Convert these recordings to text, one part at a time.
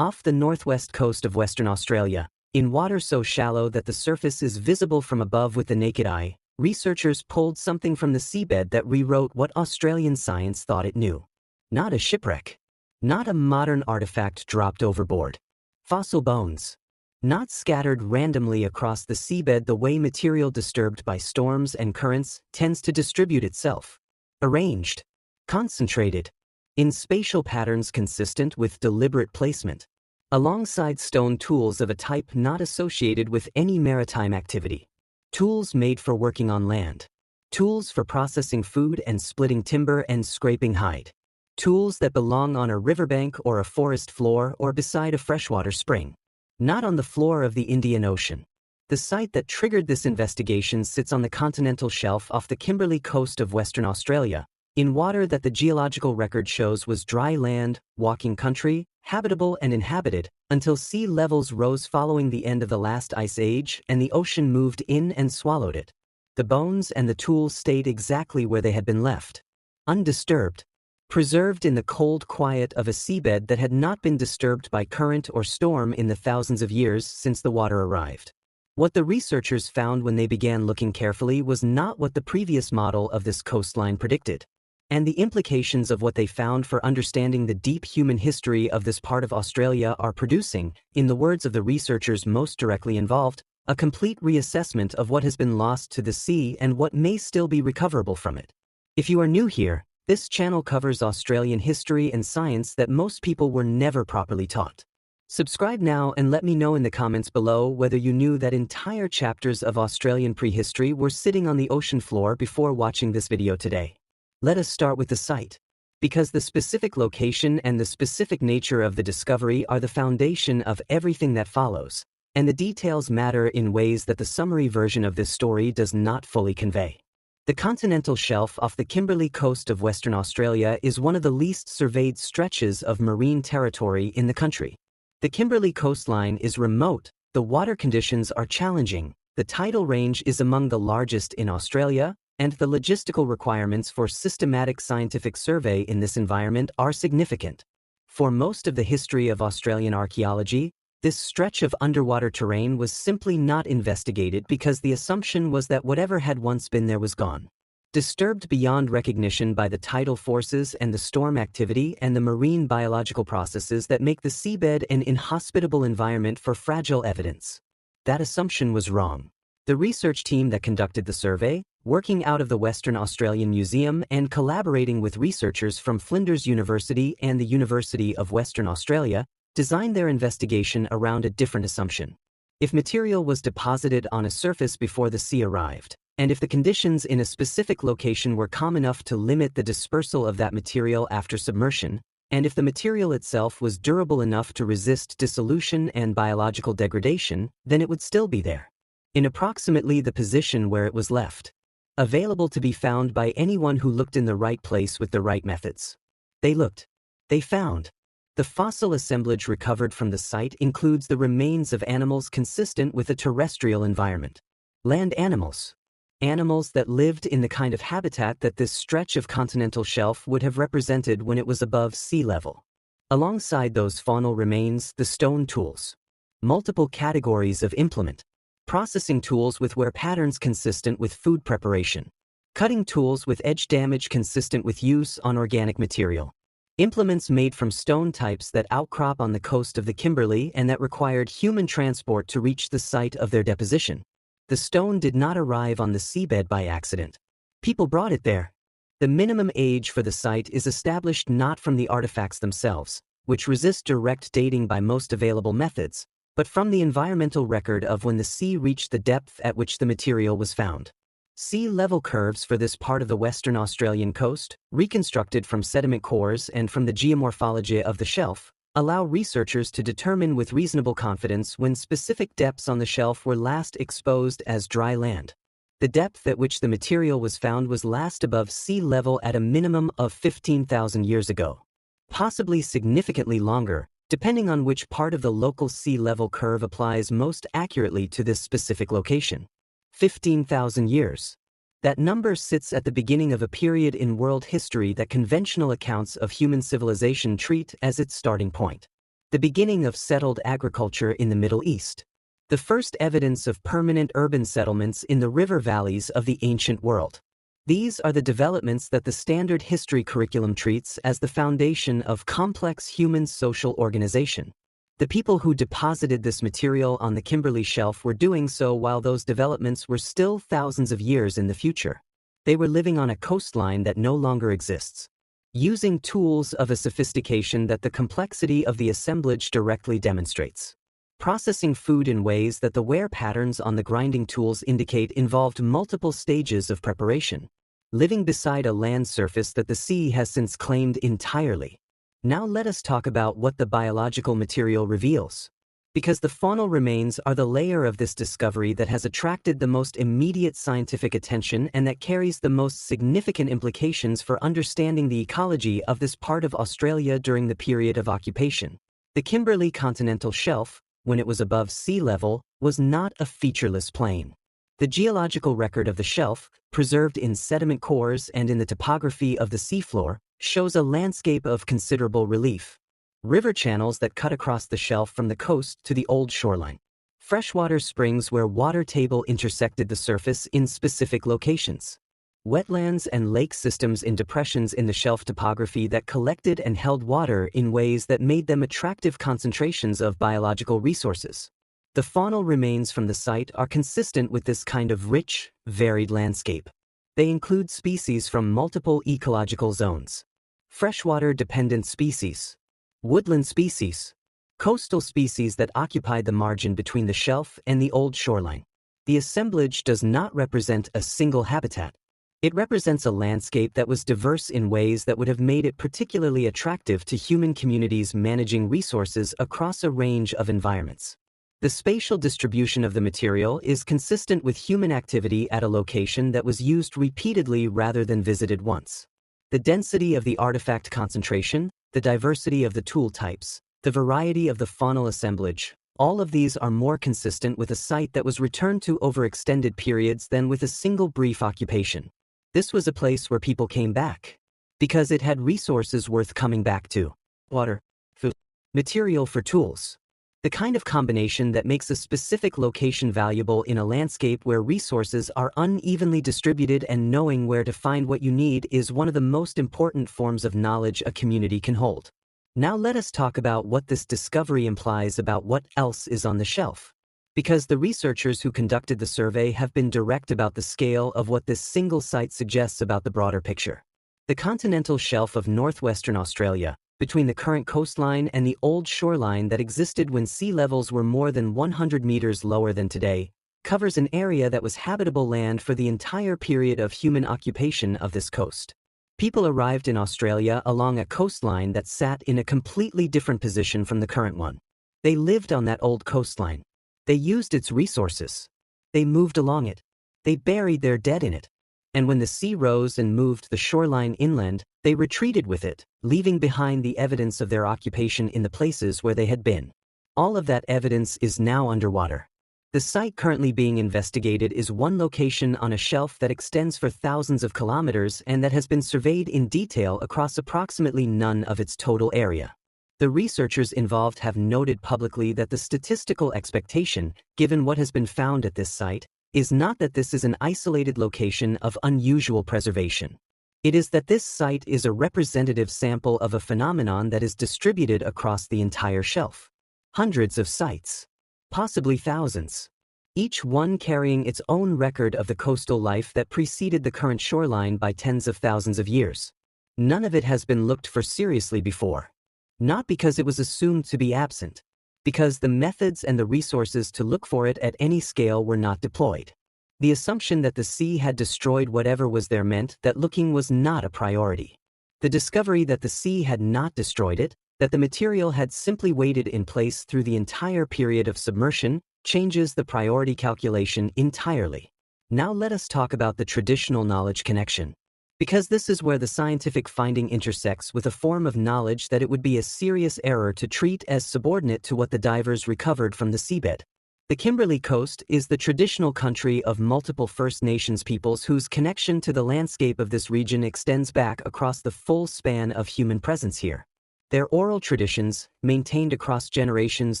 Off the northwest coast of Western Australia, in water so shallow that the surface is visible from above with the naked eye, researchers pulled something from the seabed that rewrote what Australian science thought it knew. Not a shipwreck. Not a modern artifact dropped overboard. Fossil bones. Not scattered randomly across the seabed the way material disturbed by storms and currents tends to distribute itself. Arranged. Concentrated. In spatial patterns consistent with deliberate placement. Alongside stone tools of a type not associated with any maritime activity. Tools made for working on land. Tools for processing food and splitting timber and scraping hide. Tools that belong on a riverbank or a forest floor or beside a freshwater spring. Not on the floor of the Indian Ocean. The site that triggered this investigation sits on the continental shelf off the Kimberley coast of Western Australia, in water that the geological record shows was dry land, walking country, habitable and inhabited, until sea levels rose following the end of the last ice age and the ocean moved in and swallowed it. The bones and the tools stayed exactly where they had been left. Undisturbed. Preserved in the cold quiet of a seabed that had not been disturbed by current or storm in the thousands of years since the water arrived. What the researchers found when they began looking carefully was not what the previous model of this coastline predicted. And the implications of what they found for understanding the deep human history of this part of Australia are producing, in the words of the researchers most directly involved, a complete reassessment of what has been lost to the sea and what may still be recoverable from it. If you are new here, this channel covers Australian history and science that most people were never properly taught. Subscribe now and let me know in the comments below whether you knew that entire chapters of Australian prehistory were sitting on the ocean floor before watching this video today. Let us start with the site. Because the specific location and the specific nature of the discovery are the foundation of everything that follows, and the details matter in ways that the summary version of this story does not fully convey. The continental shelf off the Kimberley coast of Western Australia is one of the least surveyed stretches of marine territory in the country. The Kimberley coastline is remote, the water conditions are challenging, the tidal range is among the largest in Australia, and the logistical requirements for systematic scientific survey in this environment are significant. For most of the history of Australian archaeology, this stretch of underwater terrain was simply not investigated because the assumption was that whatever had once been there was gone. Disturbed beyond recognition by the tidal forces and the storm activity and the marine biological processes that make the seabed an inhospitable environment for fragile evidence. That assumption was wrong. The research team that conducted the survey, working out of the Western Australian Museum and collaborating with researchers from Flinders University and the University of Western Australia, designed their investigation around a different assumption. If material was deposited on a surface before the sea arrived, and if the conditions in a specific location were calm enough to limit the dispersal of that material after submersion, and if the material itself was durable enough to resist dissolution and biological degradation, then it would still be there, in approximately the position where it was left. Available to be found by anyone who looked in the right place with the right methods. They looked. They found. The fossil assemblage recovered from the site includes the remains of animals consistent with a terrestrial environment. Land animals. Animals that lived in the kind of habitat that this stretch of continental shelf would have represented when it was above sea level. Alongside those faunal remains, the stone tools. Multiple categories of implement. Processing tools with wear patterns consistent with food preparation. Cutting tools with edge damage consistent with use on organic material. Implements made from stone types that outcrop on the coast of the Kimberley and that required human transport to reach the site of their deposition. The stone did not arrive on the seabed by accident. People brought it there. The minimum age for the site is established not from the artifacts themselves, which resist direct dating by most available methods, but from the environmental record of when the sea reached the depth at which the material was found. Sea level curves for this part of the Western Australian coast, reconstructed from sediment cores and from the geomorphology of the shelf, allow researchers to determine with reasonable confidence when specific depths on the shelf were last exposed as dry land. The depth at which the material was found was last above sea level at a minimum of 15,000 years ago. Possibly significantly longer, depending on which part of the local sea level curve applies most accurately to this specific location. 15,000 years. That number sits at the beginning of a period in world history that conventional accounts of human civilization treat as its starting point. The beginning of settled agriculture in the Middle East. The first evidence of permanent urban settlements in the river valleys of the ancient world. These are the developments that the standard history curriculum treats as the foundation of complex human social organization. The people who deposited this material on the Kimberley Shelf were doing so while those developments were still thousands of years in the future. They were living on a coastline that no longer exists, using tools of a sophistication that the complexity of the assemblage directly demonstrates. Processing food in ways that the wear patterns on the grinding tools indicate involved multiple stages of preparation. Living beside a land surface that the sea has since claimed entirely. Now let us talk about what the biological material reveals. Because the faunal remains are the layer of this discovery that has attracted the most immediate scientific attention and that carries the most significant implications for understanding the ecology of this part of Australia during the period of occupation. The Kimberley continental shelf, when it was above sea level, was not a featureless plain. The geological record of the shelf, preserved in sediment cores and in the topography of the seafloor, shows a landscape of considerable relief. River channels that cut across the shelf from the coast to the old shoreline. Freshwater springs where water table intersected the surface in specific locations. Wetlands and lake systems in depressions in the shelf topography that collected and held water in ways that made them attractive concentrations of biological resources. The faunal remains from the site are consistent with this kind of rich, varied landscape. They include species from multiple ecological zones. Freshwater-dependent species. Woodland species. Coastal species that occupied the margin between the shelf and the old shoreline. The assemblage does not represent a single habitat. It represents a landscape that was diverse in ways that would have made it particularly attractive to human communities managing resources across a range of environments. The spatial distribution of the material is consistent with human activity at a location that was used repeatedly rather than visited once. The density of the artifact concentration, the diversity of the tool types, the variety of the faunal assemblage, all of these are more consistent with a site that was returned to over extended periods than with a single brief occupation. This was a place where people came back, because it had resources worth coming back to. Water, food, material for tools. The kind of combination that makes a specific location valuable in a landscape where resources are unevenly distributed, and knowing where to find what you need is one of the most important forms of knowledge a community can hold. Now let us talk about what this discovery implies about what else is on the shelf. Because the researchers who conducted the survey have been direct about the scale of what this single site suggests about the broader picture. The continental shelf of northwestern Australia, between the current coastline and the old shoreline that existed when sea levels were more than 100 meters lower than today, covers an area that was habitable land for the entire period of human occupation of this coast. People arrived in Australia along a coastline that sat in a completely different position from the current one. They lived on that old coastline. They used its resources. They moved along it. They buried their dead in it. And when the sea rose and moved the shoreline inland, they retreated with it, leaving behind the evidence of their occupation in the places where they had been. All of that evidence is now underwater. The site currently being investigated is one location on a shelf that extends for thousands of kilometers and that has been surveyed in detail across approximately none of its total area. The researchers involved have noted publicly that the statistical expectation, given what has been found at this site, is not that this is an isolated location of unusual preservation. It is that this site is a representative sample of a phenomenon that is distributed across the entire shelf. Hundreds of sites. Possibly thousands. Each one carrying its own record of the coastal life that preceded the current shoreline by tens of thousands of years. None of it has been looked for seriously before. Not because it was assumed to be absent. Because the methods and the resources to look for it at any scale were not deployed. The assumption that the sea had destroyed whatever was there meant that looking was not a priority. The discovery that the sea had not destroyed it, that the material had simply waited in place through the entire period of submersion, changes the priority calculation entirely. Now let us talk about the traditional knowledge connection. Because this is where the scientific finding intersects with a form of knowledge that it would be a serious error to treat as subordinate to what the divers recovered from the seabed. The Kimberley Coast is the traditional country of multiple First Nations peoples whose connection to the landscape of this region extends back across the full span of human presence here. Their oral traditions, maintained across generations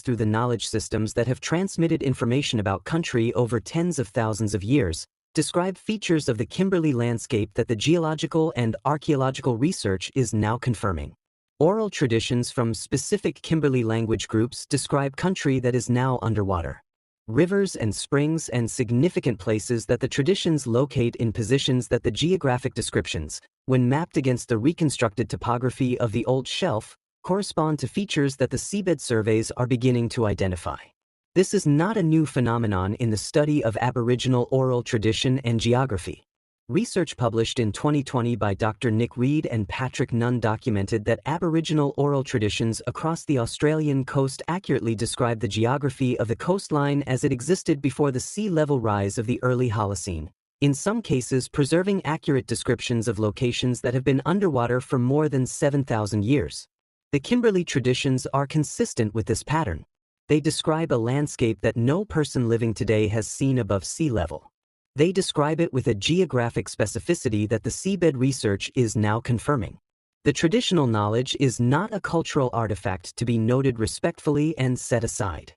through the knowledge systems that have transmitted information about country over tens of thousands of years, describe features of the Kimberley landscape that the geological and archaeological research is now confirming. Oral traditions from specific Kimberley language groups describe country that is now underwater. Rivers and springs and significant places that the traditions locate in positions that the geographic descriptions, when mapped against the reconstructed topography of the old shelf, correspond to features that the seabed surveys are beginning to identify. This is not a new phenomenon in the study of Aboriginal oral tradition and geography. Research published in 2020 by Dr. Nick Reed and Patrick Nunn documented that Aboriginal oral traditions across the Australian coast accurately describe the geography of the coastline as it existed before the sea level rise of the early Holocene, in some cases preserving accurate descriptions of locations that have been underwater for more than 7,000 years. The Kimberley traditions are consistent with this pattern. They describe a landscape that no person living today has seen above sea level. They describe it with a geographic specificity that the seabed research is now confirming. The traditional knowledge is not a cultural artifact to be noted respectfully and set aside.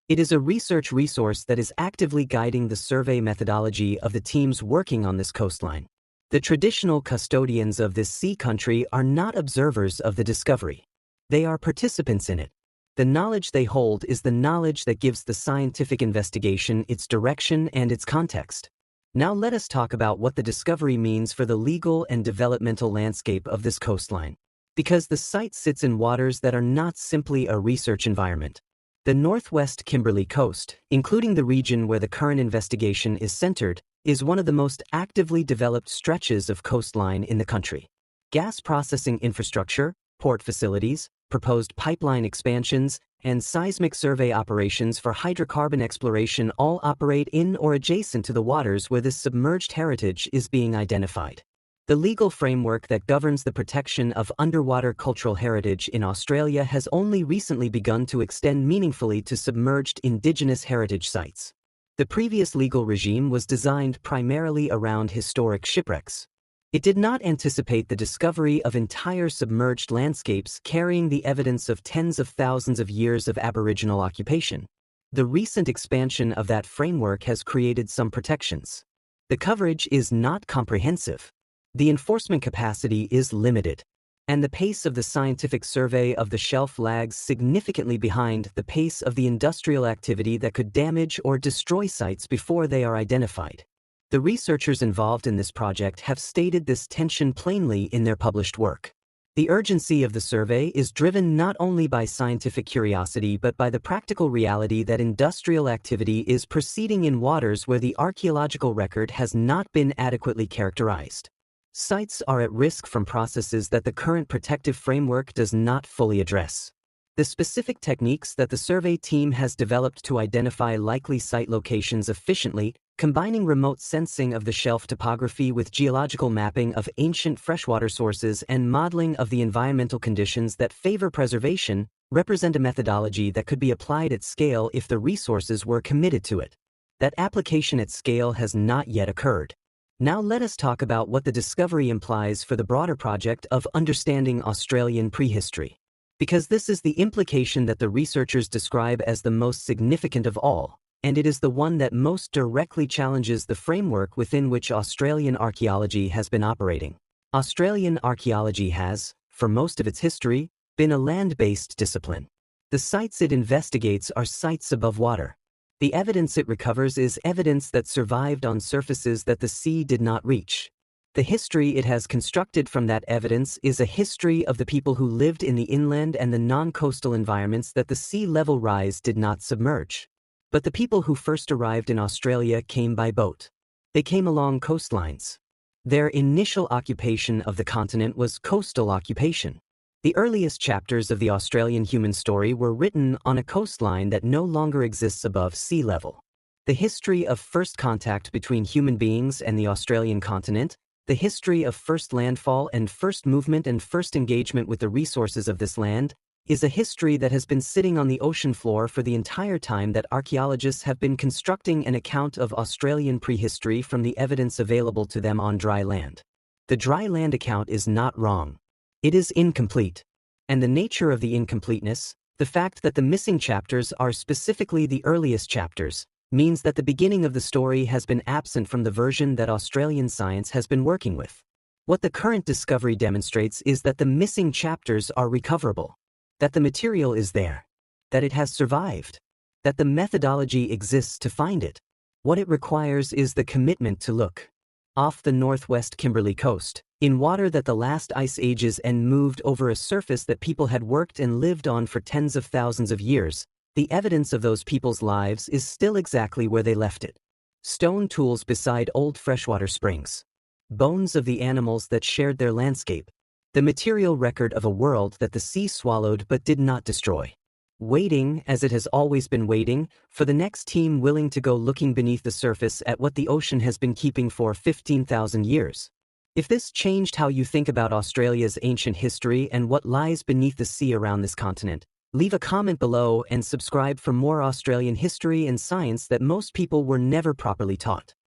It is a research resource that is actively guiding the survey methodology of the teams working on this coastline. The traditional custodians of this sea country are not observers of the discovery. They are participants in it. The knowledge they hold is the knowledge that gives the scientific investigation its direction and its context. Now let us talk about what the discovery means for the legal and developmental landscape of this coastline. Because the site sits in waters that are not simply a research environment. The northwest Kimberley coast, including the region where the current investigation is centered, is one of the most actively developed stretches of coastline in the country. Gas processing infrastructure, port facilities, proposed pipeline expansions, and seismic survey operations for hydrocarbon exploration all operate in or adjacent to the waters where this submerged heritage is being identified. The legal framework that governs the protection of underwater cultural heritage in Australia has only recently begun to extend meaningfully to submerged Indigenous heritage sites. The previous legal regime was designed primarily around historic shipwrecks. It did not anticipate the discovery of entire submerged landscapes carrying the evidence of tens of thousands of years of Aboriginal occupation. The recent expansion of that framework has created some protections. The coverage is not comprehensive. The enforcement capacity is limited. And the pace of the scientific survey of the shelf lags significantly behind the pace of the industrial activity that could damage or destroy sites before they are identified. The researchers involved in this project have stated this tension plainly in their published work. The urgency of the survey is driven not only by scientific curiosity but by the practical reality that industrial activity is proceeding in waters where the archaeological record has not been adequately characterized. Sites are at risk from processes that the current protective framework does not fully address. The specific techniques that the survey team has developed to identify likely site locations efficiently, combining remote sensing of the shelf topography with geological mapping of ancient freshwater sources and modeling of the environmental conditions that favor preservation, represent a methodology that could be applied at scale if the resources were committed to it. That application at scale has not yet occurred. Now let us talk about what the discovery implies for the broader project of understanding Australian prehistory. Because this is the implication that the researchers describe as the most significant of all, and it is the one that most directly challenges the framework within which Australian archaeology has been operating. Australian archaeology has, for most of its history, been a land-based discipline. The sites it investigates are sites above water. The evidence it recovers is evidence that survived on surfaces that the sea did not reach. The history it has constructed from that evidence is a history of the people who lived in the inland and the non-coastal environments that the sea level rise did not submerge. But the people who first arrived in Australia came by boat. They came along coastlines. Their initial occupation of the continent was coastal occupation. The earliest chapters of the Australian human story were written on a coastline that no longer exists above sea level. The history of first contact between human beings and the Australian continent, the history of first landfall and first movement and first engagement with the resources of this land, is a history that has been sitting on the ocean floor for the entire time that archaeologists have been constructing an account of Australian prehistory from the evidence available to them on dry land. The dry land account is not wrong. It is incomplete. And the nature of the incompleteness, the fact that the missing chapters are specifically the earliest chapters, means that the beginning of the story has been absent from the version that Australian science has been working with. What the current discovery demonstrates is that the missing chapters are recoverable, that the material is there, that it has survived, that the methodology exists to find it. What it requires is the commitment to look. Off the northwest Kimberley coast, in water that the last ice ages and moved over a surface that people had worked and lived on for tens of thousands of years, the evidence of those people's lives is still exactly where they left it. Stone tools beside old freshwater springs. Bones of the animals that shared their landscape. The material record of a world that the sea swallowed but did not destroy. Waiting, as it has always been waiting, for the next team willing to go looking beneath the surface at what the ocean has been keeping for 15,000 years. If this changed how you think about Australia's ancient history and what lies beneath the sea around this continent, leave a comment below and subscribe for more Australian history and science that most people were never properly taught.